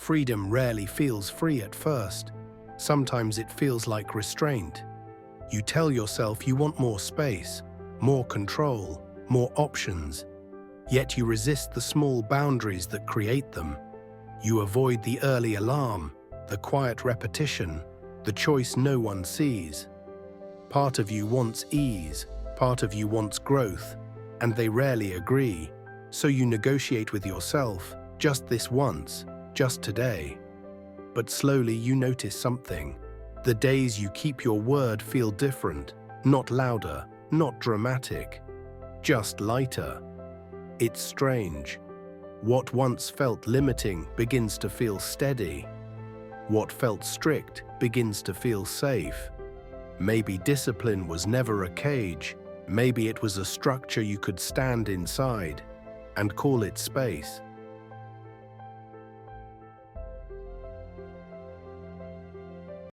Freedom rarely feels free at first. Sometimes it feels like restraint. You tell yourself you want more space, more control, more options. Yet you resist the small boundaries that create them. You avoid the early alarm, the quiet repetition, the choice no one sees. Part of you wants ease, part of you wants growth, and they rarely agree. So you negotiate with yourself, just this once, just today. But slowly you notice something. The days you keep your word feel different, not louder, not dramatic, just lighter. It's strange. What once felt limiting begins to feel steady. What felt strict begins to feel safe. Maybe discipline was never a cage. Maybe it was a structure you could stand inside and call it space.